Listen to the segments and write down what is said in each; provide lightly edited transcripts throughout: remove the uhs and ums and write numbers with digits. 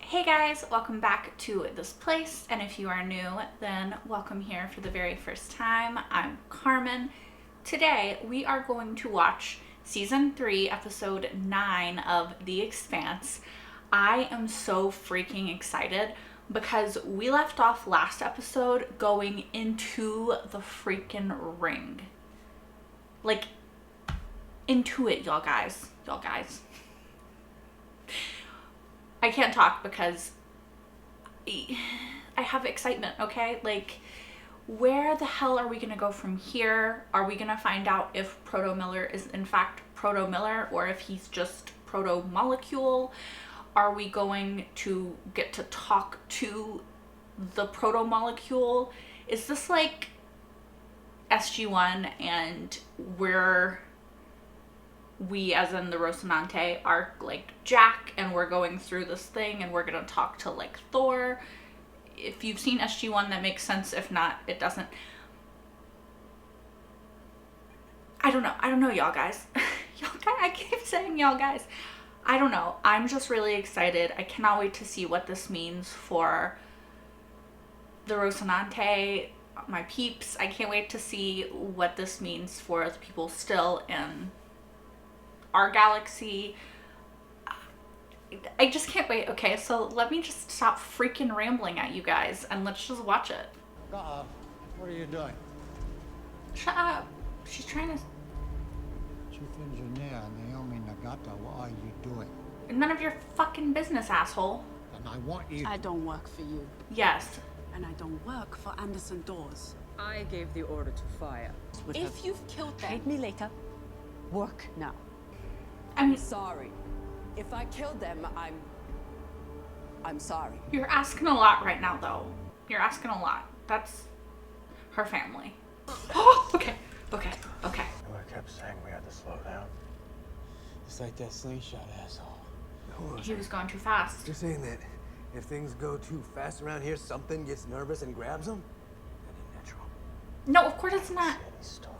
Hey guys, welcome back to this place, and if you are new, then welcome here for the very first time. I'm Carmen. Today we are going to watch season 3 episode 9 of The Expanse. I am so freaking excited because we left off last episode going into the freaking ring. Like, into it, y'all guys. I can't talk because I have excitement, okay? Like, where the hell are we gonna go from here? Are we gonna find out if Proto Miller is in fact Proto Miller or if he's just Proto Molecule? Are we going to get to talk to the Proto Molecule? Is this like SG1 and we as in the Rocinante are like Jack and we're going through this thing and we're gonna talk to like Thor? If you've seen SG1, that makes sense. If not, it doesn't. I don't know, y'all guys. I keep saying y'all guys. I don't know. I'm just really excited. I cannot wait to see what this means for the Rocinante, my peeps. I can't wait to see what this means for the people still in our galaxy. I just can't wait. Okay, so let me just stop freaking rambling at you guys and let's just watch it. What are you doing? Shut up. She's trying to... Chief Engineer Naomi Nagata, what are you doing? None of your fucking business, asshole. And I want you... I don't work for you. Yes. And I don't work for Anderson Doors. I gave the order to fire. If you've killed them... Hate me later. Work now. I'm sorry. If I killed them, I'm sorry. You're asking a lot right now, though. You're asking a lot. That's her family. Oh, okay. I kept saying we had to slow down. It's like that slingshot asshole. He was going too fast. You're saying that if things go too fast around here, something gets nervous and grabs them? That ain't natural. No, of course it's not. See any stars?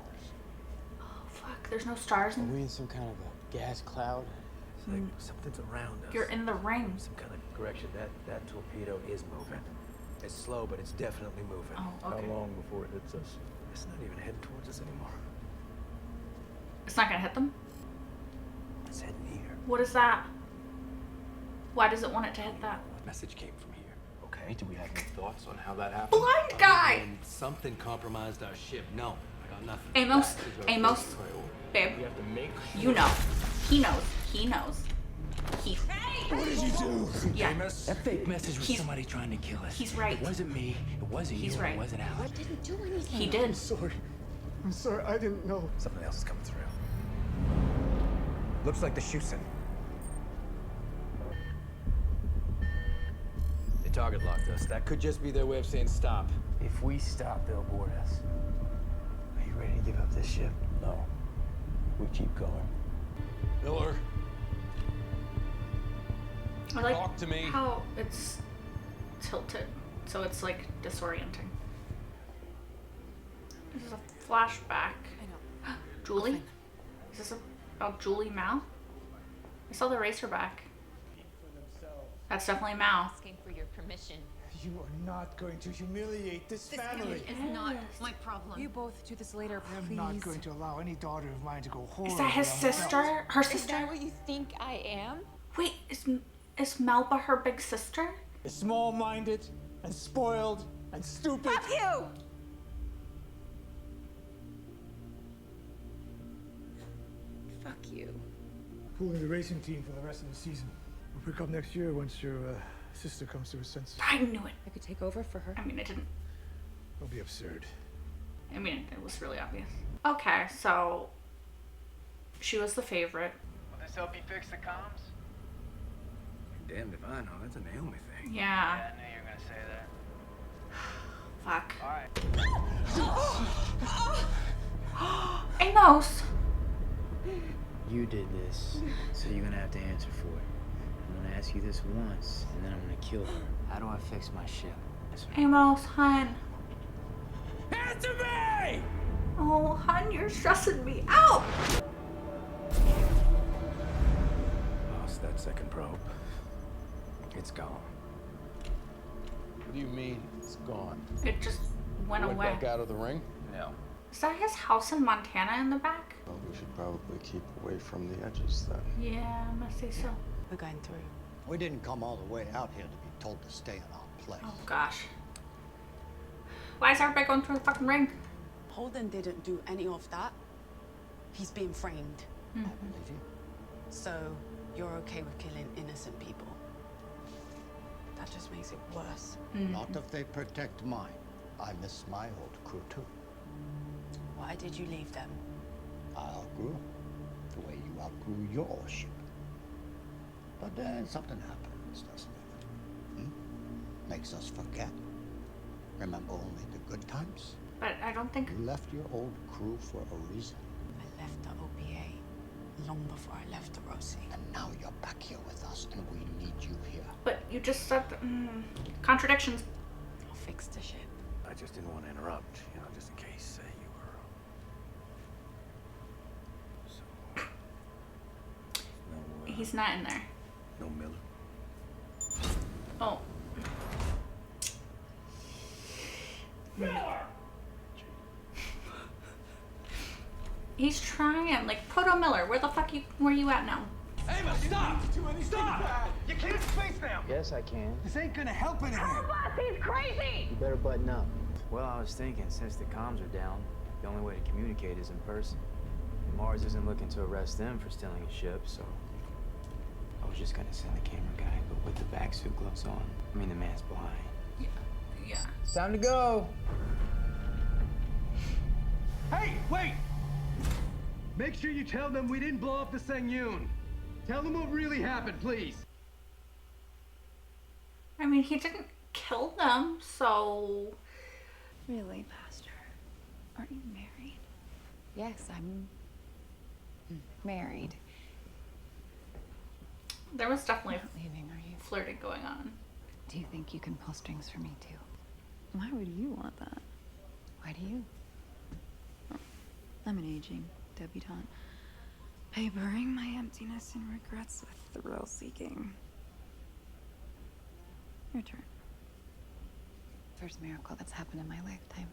Oh, fuck. There's no stars Are in... we in some kind of a gas cloud? It's like something's around us. You're in the ring. Some kind of correction. That torpedo is moving. It's slow, but it's definitely moving. Oh, okay. How long before it hits us? It's not even heading towards us anymore. It's not gonna hit them? It's heading here. What is that? Why does it want it to hit that? What message came from here? Okay, do we have any thoughts on how that happened? Blind guy! And something compromised our ship. No, I got nothing. Amos, That is our Amos, first priority. babe, We have to make sure. you know. He knows. What did you do? Yeah, That fake message was He's- somebody trying to kill us. he's right. It wasn't me. It wasn't He's you. right. It wasn't Alex. Didn't do anything. he did. I'm sorry. I didn't know. Something else is coming through. Looks like the Shusen. They target locked us. That could just be their way of saying stop. If we stop, they'll board us. Are you ready to give up this ship? No. We keep going. Miller. I like Talk to me. how it's tilted, so it's like disorienting. This is a flashback. I know. Julie? Is this about Julie Mal? I saw the racerback. That's definitely Mal. Asking for your permission. You are not going to humiliate this family. Is not my problem. You both do this later, I am please. not going to allow any daughter of mine to go horribly. Is that his sister? Her Is sister? that what you think I am? Wait, is Melba her big sister? You're small-minded and spoiled and stupid. Fuck you! Fuck you. Pulling the racing team for the rest of the season. We'll pick up next year once your sister comes to her senses. I knew it. I could take over for her. I mean, it didn't. Don't be absurd. I mean, it was really obvious. Okay, so she was the favorite. Will this help you fix the comms? Damned if I know. That's a Naomi thing. Yeah. I knew you were gonna say that. Fuck. Alright. Amos! You did this, so you're gonna have to answer for it. I'm gonna ask you this once, and then I'm gonna kill her. How do I fix my ship? Amos, hun. Answer me! Oh, hun, you're stressing me out! Lost that second probe. It's gone. What do you mean it's gone? It just went away. Back out of the ring? No. Is that his house in Montana in the back? Well, we should probably keep away from the edges then. Yeah, I must say so. We're going through. We didn't come all the way out here to be told to stay in our place. Oh gosh. Why is everybody going through the fucking ring? Holden didn't do any of that. He's being framed. I believe you. So you're okay with killing innocent people? That just makes it worse. Not if they protect mine. I miss my old crew too. Why did you leave them? I outgrew 'em, the way you outgrew your ship. But then something happens, doesn't it? Makes us forget. Remember only the good times? But I don't think... You left your old crew for a reason. I left the OPA long before I left the Rosie. And now you're back here with us, and we need you here. But you just said... contradictions. I'll fix the ship. I just didn't want to interrupt, just in case you were... So... He's not in there. No Miller. Oh. He's trying. Like, Proto Miller, where the fuck where you at now? Ava, stop! Stop! You can't space now! Yes, I can. This ain't gonna help anything. He's crazy! You better button up. Well, I was thinking, since the comms are down, the only way to communicate is in person. And Mars isn't looking to arrest them for stealing a ship, so... I was just gonna send the camera guy, but with the back suit gloves on. I mean, the man's blind. Yeah. Time to go! Hey, wait! Make sure you tell them we didn't blow up the Sangyun. Tell them what really happened, please. I mean, he didn't kill them, so... Really, Pastor? Aren't you married? Yes, I'm married. There was definitely You're not leaving, are you? flirting going on. Do you think you can pull strings for me too? Why would you want that? Why do you? Oh, I'm an aging debutante, papering my emptiness and regrets with thrill-seeking. Your turn. First miracle that's happened in my lifetime.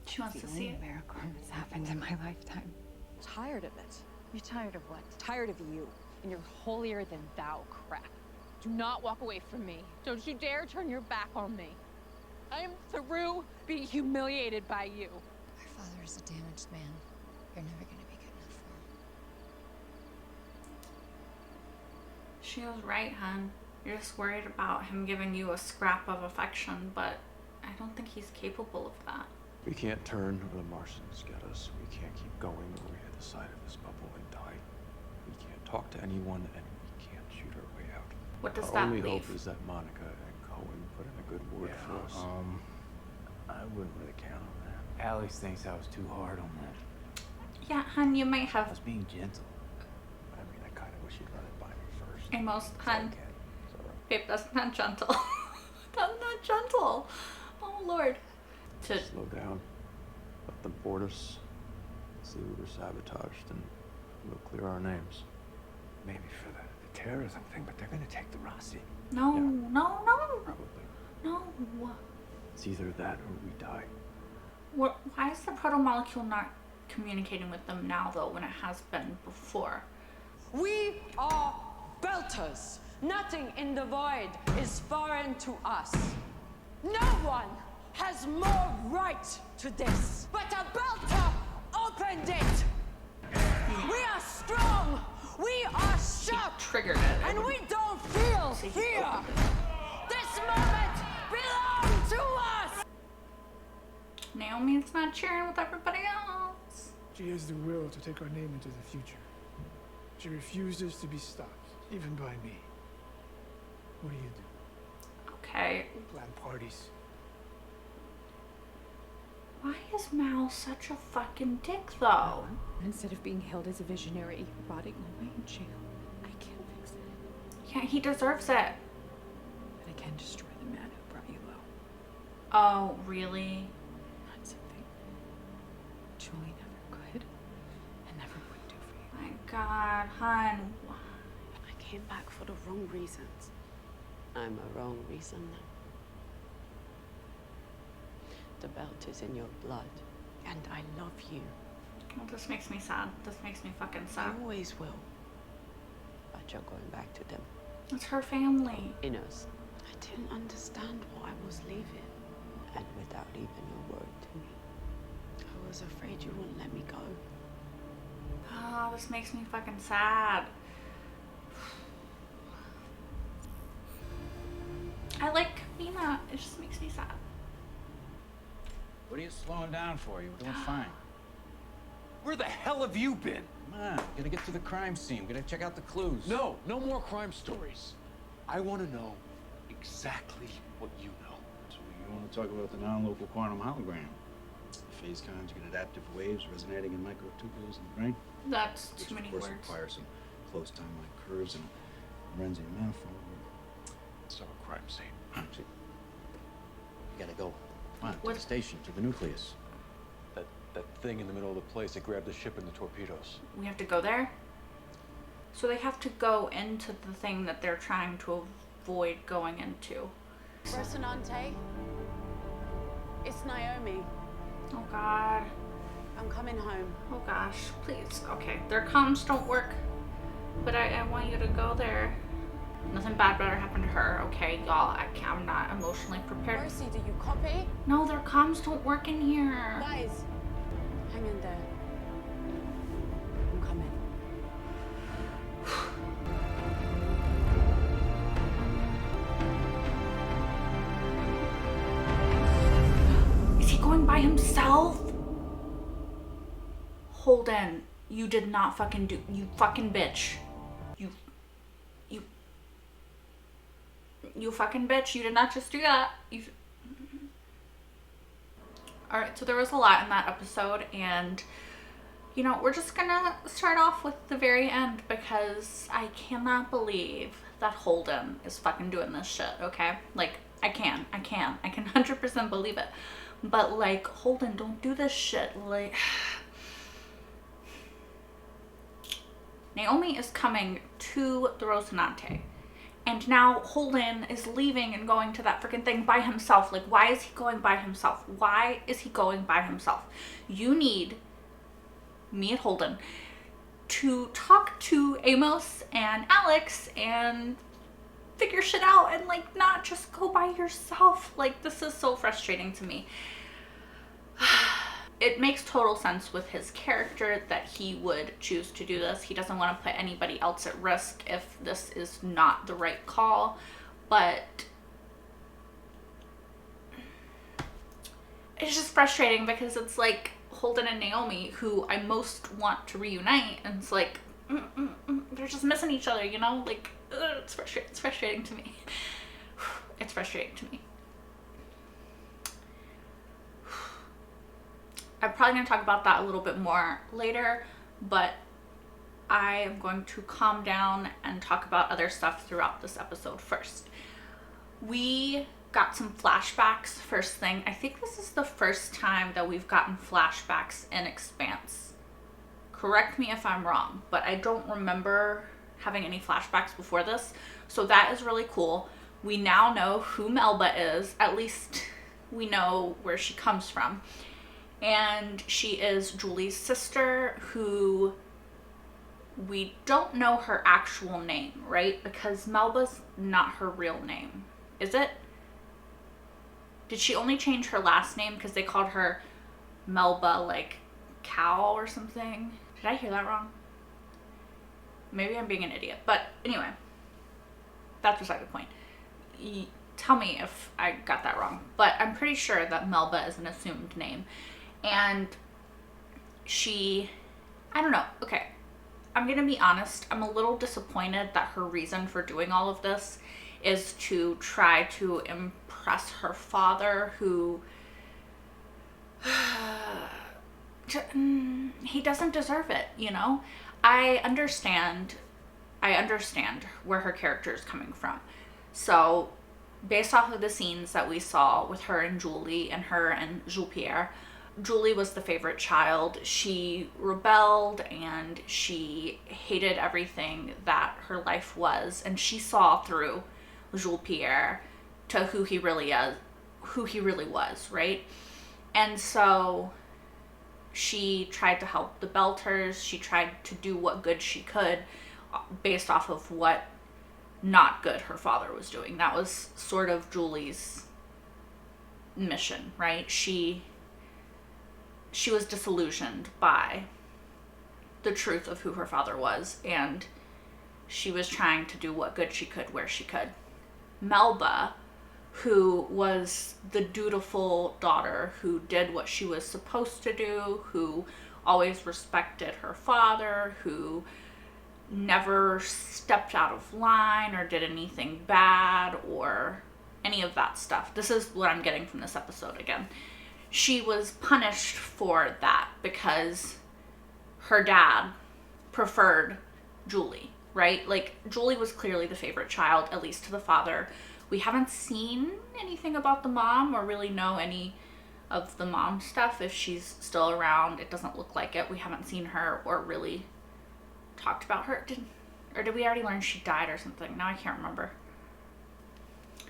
She wants to The see only it. miracle that's happened in my lifetime. Tired of it. You're tired of what? Tired of you and your holier than thou crap. Do not walk away from me. Don't you dare turn your back on me. I am through being humiliated by you. Our father is a damaged man. You're never gonna be good enough for him. She was right, hon. You're just worried about him giving you a scrap of affection, but I don't think he's capable of that. We can't turn or the Martians get us. We can't keep going or we hit the side of this bubble and die. We can't talk to anyone and we can't shoot our way out. What does Our that only leave? hope is that Monica and Cohen put in a good word for us. I wouldn't really count on that. Alex thinks I was too hard on that. Yeah, hon, you might I have. was being gentle. I mean, I kind of wish you'd run it by me first. And most, So hun, okay. It's all right. babe, that's not gentle. That's not gentle. Oh, Lord. To Slow down. Let them board us. See we were sabotaged and we'll clear our names. Maybe for the terrorism thing, but they're gonna take the Rossi. no, Yeah. no, no, Probably. no. It's either that or we die. Why is the proto-molecule not communicating with them now, though, when it has been before? We are Belters. Nothing in the void is foreign to us. No one has more right to this. But a Belter opened it. We are strong. We are sharp. Triggered it. And we don't feel See, fear. opened it. This moment belongs to us. Naomi's not cheering with everybody else. She has the will to take our name into the future. She refuses to be stopped, even by me. What do? Okay. Plan parties. Why is Mal such a fucking dick, though? Instead of being held as a visionary, rotting away in jail, I can't fix it. Yeah, he deserves it. But I can destroy the man who brought you low. Oh, really? That's something Julie never could and never would do for you. My God, hon. I came back for the wrong reasons. time a wrong reason now. The belt is in your blood, and I love you. Well, this makes me sad. This makes me fucking sad. I always will. But you're going back to them. It's her family. Innocent. I didn't understand why I was leaving, and without even a word to me. I was afraid you wouldn't let me go. Oh, this makes me fucking sad. I like Mina. It just makes me sad. What are you slowing down for? You were doing fine. Where the hell have you been? Come on, gotta get to the crime scene. Gotta check out the clues. No more crime stories. I want to know exactly what you know. So you want to talk about the non-local quantum hologram? Phase conjugate adaptive waves resonating in microtubules in the brain? That's Which too many of course words. requires some close timeline curves and a Renzi manifold. It's not a crime scene. Actually, you gotta go. Come on, to What? the station, to the nucleus. That thing in the middle of the place that grabbed the ship and the torpedoes. We have to go there? So they have to go into the thing that they're trying to avoid going into. Rocinante, it's Naomi. Oh god. I'm coming home. Oh gosh. Please. Okay. Their comms don't work. But I want you to go there. Nothing bad better happen to her. Okay, y'all. I'm not emotionally prepared. Mercy, do you copy? No, their comms don't work in here. Guys, hang in there. I'm coming. Is he going by himself? Holden, you did not fucking do. You fucking bitch. You fucking bitch. You did not just do that. Alright, so there was a lot in that episode, and you know, we're just gonna start off with the very end because I cannot believe that Holden is fucking doing this shit, okay? Like, I can 100% believe it. But like, Holden, don't do this shit. Like, Naomi is coming to the Rocinante. And now Holden is leaving and going to that freaking thing by himself. Like, why is he going by himself? Why is he going by himself? You need me and Holden to talk to Amos and Alex and figure shit out and like not just go by yourself. Like, this is so frustrating to me. It makes total sense with his character that he would choose to do this. He doesn't want to put anybody else at risk if this is not the right call, but it's just frustrating because it's like Holden and Naomi, who I most want to reunite, and it's like they're just missing each other, you know? Like, it's frustrating to me. It's frustrating to me. I'm probably going to talk about that a little bit more later, but I am going to calm down and talk about other stuff throughout this episode first. We got some flashbacks first thing. I think this is the first time that we've gotten flashbacks in Expanse. Correct me if I'm wrong, but I don't remember having any flashbacks before this, so that is really cool. We now know who Melba is. At least we know where she comes from. And she is Julie's sister, who we don't know her actual name, right? Because Melba's not her real name, is it? Did she only change her last name because they called her Melba, like, cow or something? Did I hear that wrong? Maybe I'm being an idiot. But anyway, that's beside the point. Tell me if I got that wrong. But I'm pretty sure that Melba is an assumed name. And I don't know. Okay, I'm gonna be honest. I'm a little disappointed that her reason for doing all of this is to try to impress her father, who he doesn't deserve it, you know? I understand where her character is coming from. So, based off of the scenes that we saw with her and Julie and her and Jules Pierre, Julie was the favorite child. She rebelled and she hated everything that her life was, and she saw through Jules Pierre to who he really was, right? And so she tried to help the Belters. She tried to do what good she could based off of what not good her father was doing. That was sort of Julie's mission, right? She was disillusioned by the truth of who her father was, and she was trying to do what good she could where she could. Melba, who was the dutiful daughter who did what she was supposed to do, who always respected her father, who never stepped out of line or did anything bad or any of that stuff. This is what I'm getting from this episode again. She was punished for that because her dad preferred Julie, right? Like, Julie was clearly the favorite child, at least to the father. We haven't seen anything about the mom or really know any of the mom stuff. If she's still around, it doesn't look like it. We haven't seen her or really talked about her. Did we already learn she died or something? Now I can't remember.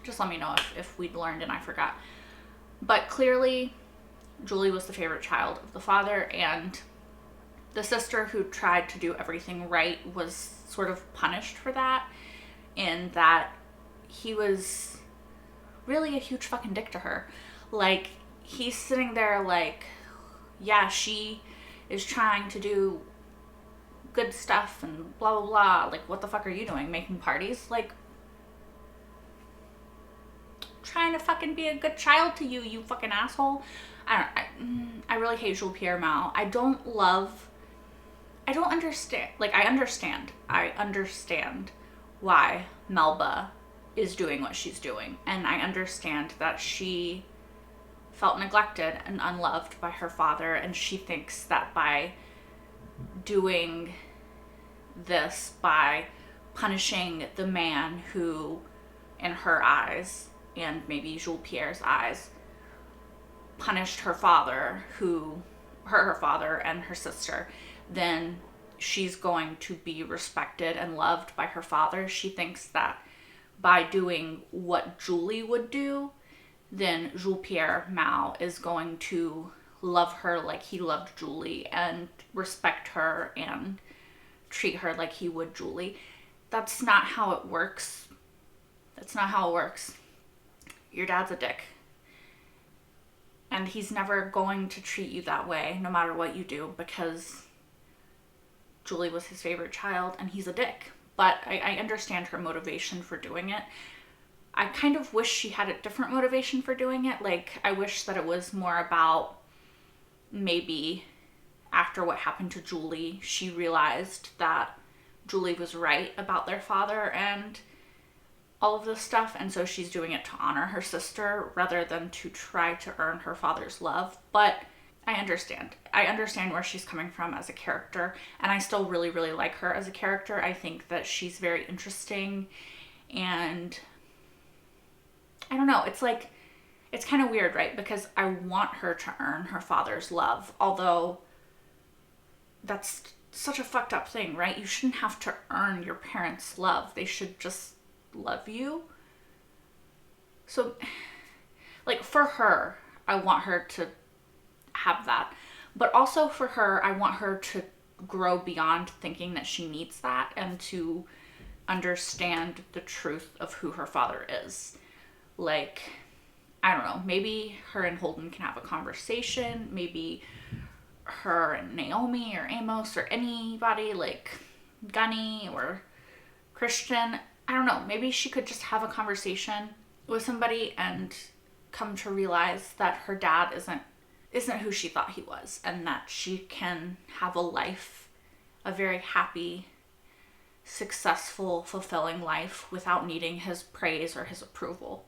Just let me know if we'd learned and I forgot. But clearly, Julie was the favorite child of the father, and the sister who tried to do everything right was sort of punished for that, in that he was really a huge fucking dick to her. Like, he's sitting there like, yeah, she is trying to do good stuff and blah blah blah. Like, what the fuck are you doing? Making parties? Like, trying to fucking be a good child to you, you fucking asshole. I really hate Jules Pierre Mao. I don't understand. Like, I understand why Melba is doing what she's doing. And I understand that she felt neglected and unloved by her father. And she thinks that by doing this, by punishing the man who, in her eyes, and maybe Jules Pierre's eyes, punished her father, her father and her sister, then she's going to be respected and loved by her father. She thinks that by doing what Julie would do, then Jules Pierre Mao is going to love her like he loved Julie and respect her and treat her like he would Julie. That's not how it works. That's not how it works. Your dad's a dick. And he's never going to treat you that way, no matter what you do, because Julie was his favorite child and he's a dick. But I understand her motivation for doing it. I kind of wish she had a different motivation for doing it. Like, I wish that it was more about, maybe after what happened to Julie, she realized that Julie was right about their father and all of this stuff, and so she's doing it to honor her sister rather than to try to earn her father's love. But I understand where she's coming from as a character, and I still really, really like her as a character. I think that she's very interesting, and I don't know, it's like, it's kind of weird, right? Because I want her to earn her father's love, although that's such a fucked up thing, right? You shouldn't have to earn your parents' love. They should just love you. So, like, for her, I want her to have that. But also for her, I want her to grow beyond thinking that she needs that and to understand the truth of who her father is. Like, I don't know, maybe her and Holden can have a conversation. Maybe her and Naomi or Amos or anybody, like Gunny or Christian, I don't know, maybe she could just have a conversation with somebody and come to realize that her dad isn't who she thought he was, and that she can have a life, a very happy, successful, fulfilling life without needing his praise or his approval.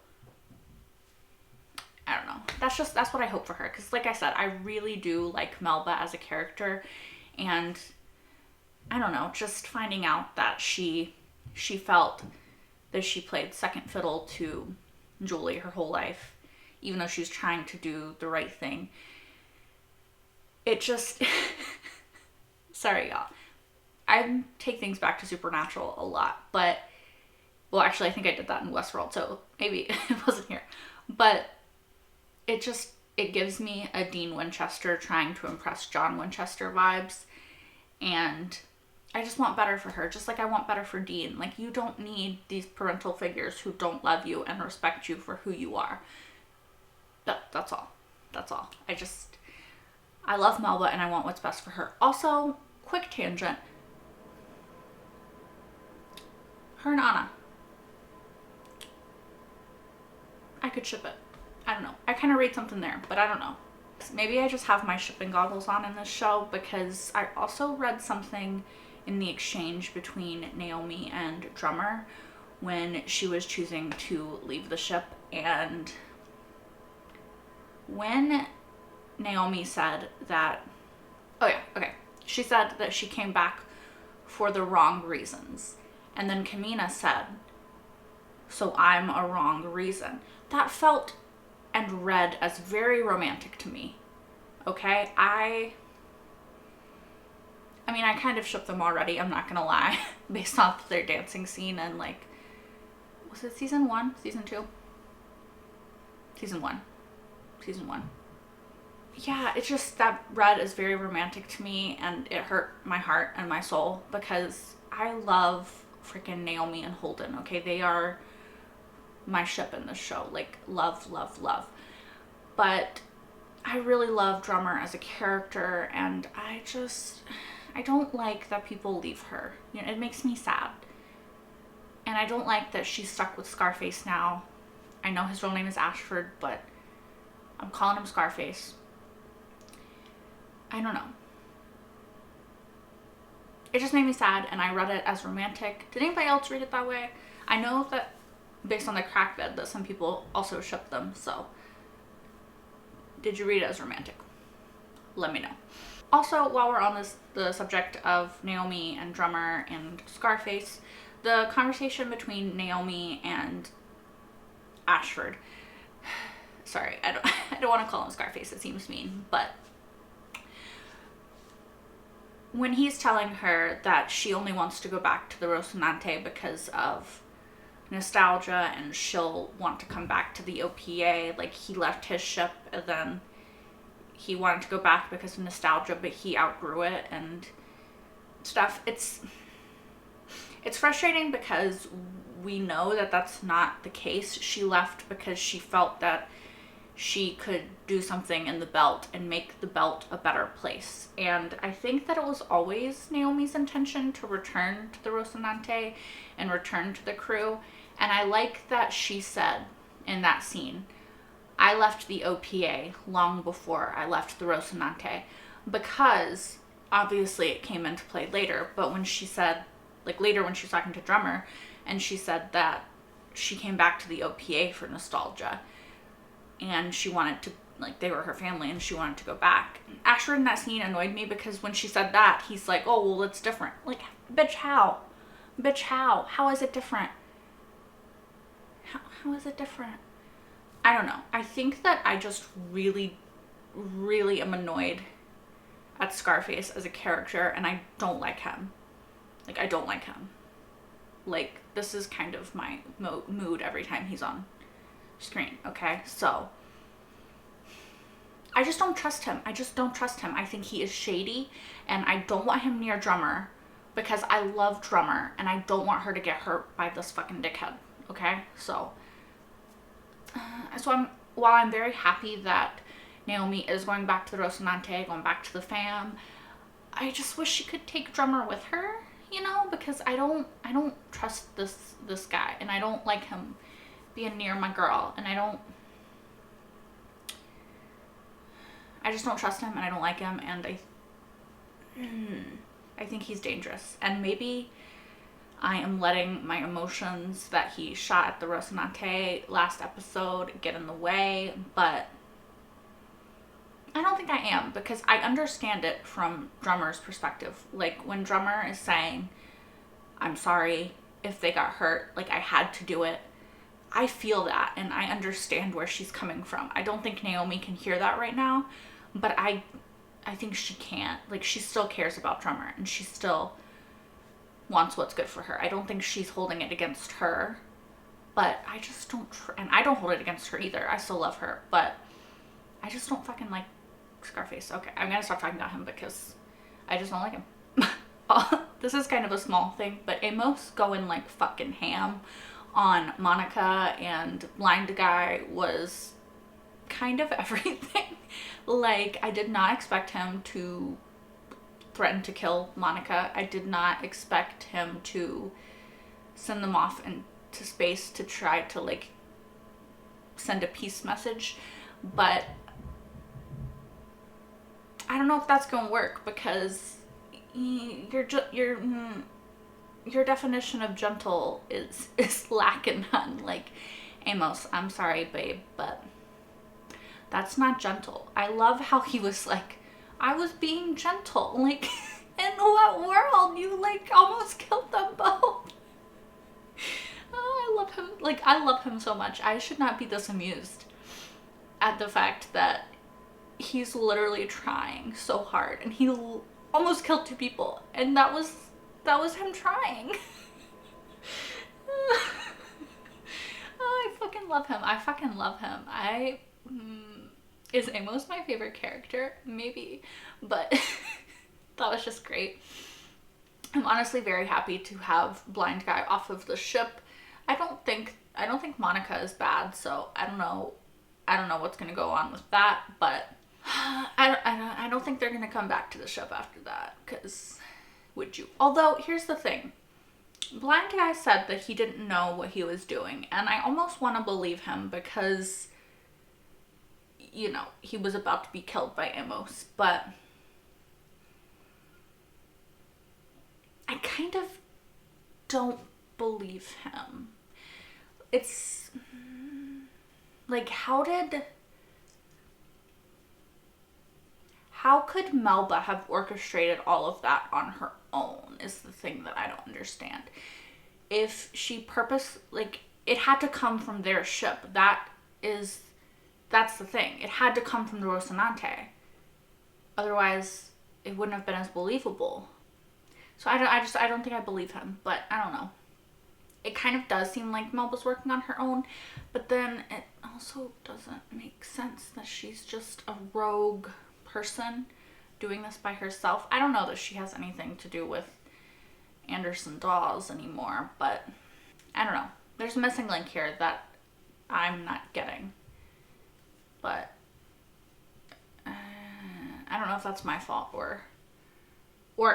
I don't know. That's what I hope for her. Because like I said, I really do like Melba as a character. And I don't know, just finding out that she felt that she played second fiddle to Julie her whole life, even though she was trying to do the right thing. It just, sorry y'all, I take things back to Supernatural a lot, but Well, actually, I think I did that in Westworld, so maybe it wasn't here. But it gives me a Dean Winchester trying to impress John Winchester vibes. And I just want better for her, just like I want better for Dean. Like, you don't need these parental figures who don't love you and respect you for who you are. That's all. That's all. I love Melba and I want what's best for her. Also, quick tangent. Her and Anna. I could ship it. I don't know. I kind of read something there, but I don't know. Maybe I just have my shipping goggles on in this show, because I also read something in the exchange between Naomi and Drummer when she was choosing to leave the ship. And when Naomi said that, she said that she came back for the wrong reasons. And then Kamina said, so I'm a wrong reason. That felt and read as very romantic to me. Okay? I mean, I kind of ship them already, I'm not gonna lie, based off their dancing scene and, like, was it season 1? Season 2? Season 1. Season 1. Yeah, it's just, that read is very romantic to me, and it hurt my heart and my soul, because I love freaking Naomi and Holden, okay? They are my ship in this show. Like, love, love, love. But I really love Drummer as a character, and I don't like that people leave her. You know, it makes me sad. And I don't like that she's stuck with Scarface now. I know his real name is Ashford, but I'm calling him Scarface. I don't know. It just made me sad, and I read it as romantic. Did anybody else read it that way? I know that based on the crack bed that some people also ship them, so did you read it as romantic? Let me know. Also, while we're on the subject of Naomi and Drummer and Scarface, the conversation between Naomi and Ashford. Sorry, I don't want to call him Scarface, it seems mean, but when he's telling her that she only wants to go back to the Rocinante because of nostalgia and she'll want to come back to the OPA, like, he left his ship and then he wanted to go back because of nostalgia, but he outgrew it and stuff. It's frustrating because we know that that's not the case. She left because she felt that she could do something in the belt and make the belt a better place. And I think that it was always Naomi's intention to return to the Rocinante and return to the crew. And I like that she said in that scene, I left the OPA long before I left the Rocinante, because obviously it came into play later, but when she said, like, later when she was talking to Drummer, and she said that she came back to the OPA for nostalgia, and she wanted to, like, they were her family, and she wanted to go back. Ashford in that scene annoyed me, because when she said that, he's like, oh, well, it's different. Like, bitch, how? Bitch, how? How is it different? How is it different? I don't know. I think that I just really, really am annoyed at Scarface as a character, and I don't like him. Like, I don't like him. Like, this is kind of my mood every time he's on screen, okay? So, I just don't trust him. I just don't trust him. I think he is shady, and I don't want him near Drummer, because I love Drummer, and I don't want her to get hurt by this fucking dickhead, okay? So while I'm very happy that Naomi is going back to the Rocinante, going back to the fam, I just wish she could take Drummer with her, you know, because I don't trust this guy, and I don't like him being near my girl, and I just don't trust him, and I don't like him, and I think he's dangerous. And maybe I am letting my emotions that he shot at the Rocinante last episode get in the way, but I don't think I am, because I understand it from Drummer's perspective. Like, when Drummer is saying, I'm sorry if they got hurt, like, I had to do it, I feel that, and I understand where she's coming from. I don't think Naomi can hear that right now, but I think she can't. Like, she still cares about Drummer, and she still wants what's good for her. I don't think she's holding it against her, but I just don't, and I don't hold it against her either. I still love her, but I just don't fucking like Scarface. Okay, I'm gonna stop talking about him because I just don't like him. This is kind of a small thing, but Amos going like fucking ham on Monica and Blind Guy was kind of everything. Like, I did not expect him to threaten to kill Monica. I did not expect him to send them off into space to try to like send a peace message, but I don't know if that's gonna work because your definition of gentle is lacking on. Like, Amos, I'm sorry, babe, but that's not gentle. I love how he was like, I was being gentle. Like, in what world? You like almost killed them both. Oh, I love him. Like, I love him so much. I should not be this amused at the fact that he's literally trying so hard and he almost killed 2 people, and that was him trying. Oh, I fucking love him. Is Amos my favorite character? Maybe, but that was just great. I'm honestly very happy to have Blind Guy off of the ship. I don't think Monica is bad, so I don't know what's gonna go on with that, but I don't think they're gonna come back to the ship after that, because would you? Although, here's the thing. Blind Guy said that he didn't know what he was doing, and I almost want to believe him because, you know, he was about to be killed by Amos, but I kind of don't believe him. It's like, how could Melba have orchestrated all of that on her own is the thing that I don't understand. If she it had to come from their ship. That's the thing. It had to come from the Rocinante. Otherwise, it wouldn't have been as believable. So I don't think I believe him, but I don't know. It kind of does seem like Melba's working on her own, but then it also doesn't make sense that she's just a rogue person doing this by herself. I don't know that she has anything to do with Anderson Dawes anymore, but I don't know. There's a missing link here that I'm not getting, but I don't know if that's my fault or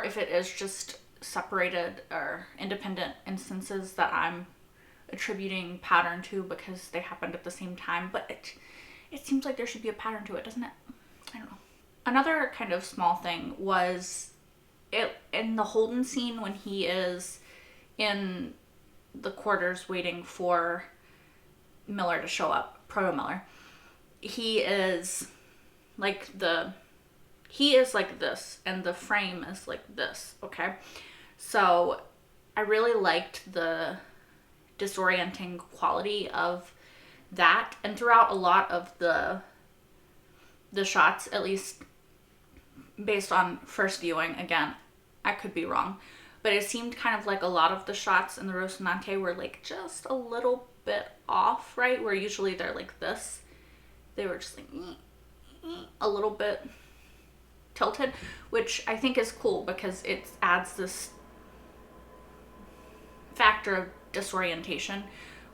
if it is just separated or independent instances that I'm attributing pattern to because they happened at the same time, but it seems like there should be a pattern to it, doesn't it? I don't know. Another kind of small thing was in the Holden scene when he is in the quarters waiting for Miller to show up, Proto Miller. He is like this and the frame is like this, okay? So I really liked the disorienting quality of that, and throughout a lot of the shots, at least based on first viewing, again, I could be wrong, but it seemed kind of like a lot of the shots in the Rocinante were like just a little bit off, right? Where usually they're like this. They were just like a little bit tilted, which I think is cool because it adds this factor of disorientation,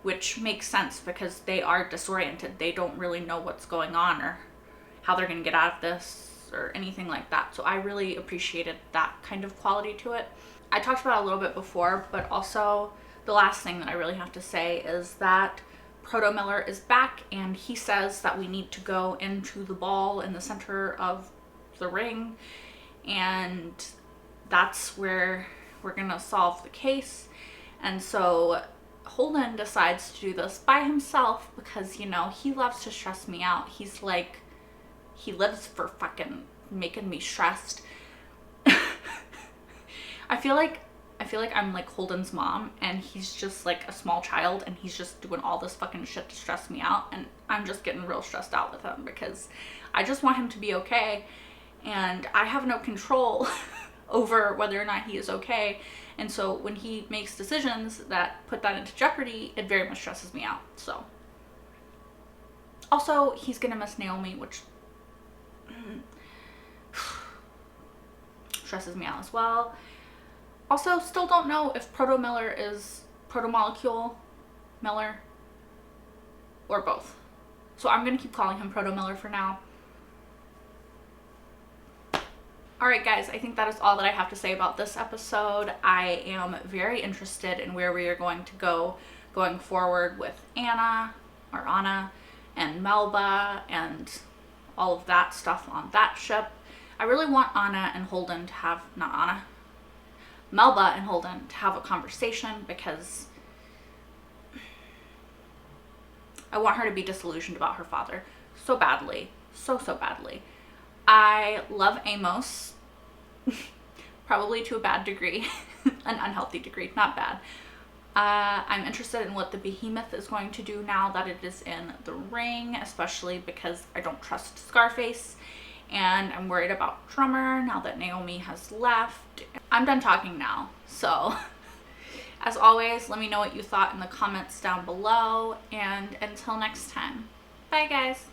which makes sense because they are disoriented. They don't really know what's going on or how they're going to get out of this or anything like that. So I really appreciated that kind of quality to it. I talked about it a little bit before, but also the last thing that I really have to say is that Proto Miller is back and he says that we need to go into the ball in the center of the ring, and that's where we're gonna solve the case. And so Holden decides to do this by himself because, you know, he loves to stress me out. He's like, he lives for fucking making me stressed. I feel like I'm like Holden's mom and he's just like a small child and he's just doing all this fucking shit to stress me out, and I'm just getting real stressed out with him because I just want him to be okay and I have no control over whether or not he is okay. And so when he makes decisions that put that into jeopardy, it very much stresses me out. So also, he's gonna miss Naomi, which stresses me out as well. Also, still don't know if Proto-Miller is Proto-Molecule Miller or both. So I'm gonna keep calling him Proto-Miller for now. Alright guys, I think that is all that I have to say about this episode. I am very interested in where we are going to go going forward with Anna and Melba and all of that stuff on that ship. I really want Melba and Holden to have a conversation because I want her to be disillusioned about her father so badly. So badly. I love Amos, probably to a bad degree, an unhealthy degree, not bad. I'm interested in what the Behemoth is going to do now that it is in the ring, especially because I don't trust Scarface, and I'm worried about Drummer now that Naomi has left. I'm done talking now, so as always, let me know what you thought in the comments down below, and until next time, bye guys.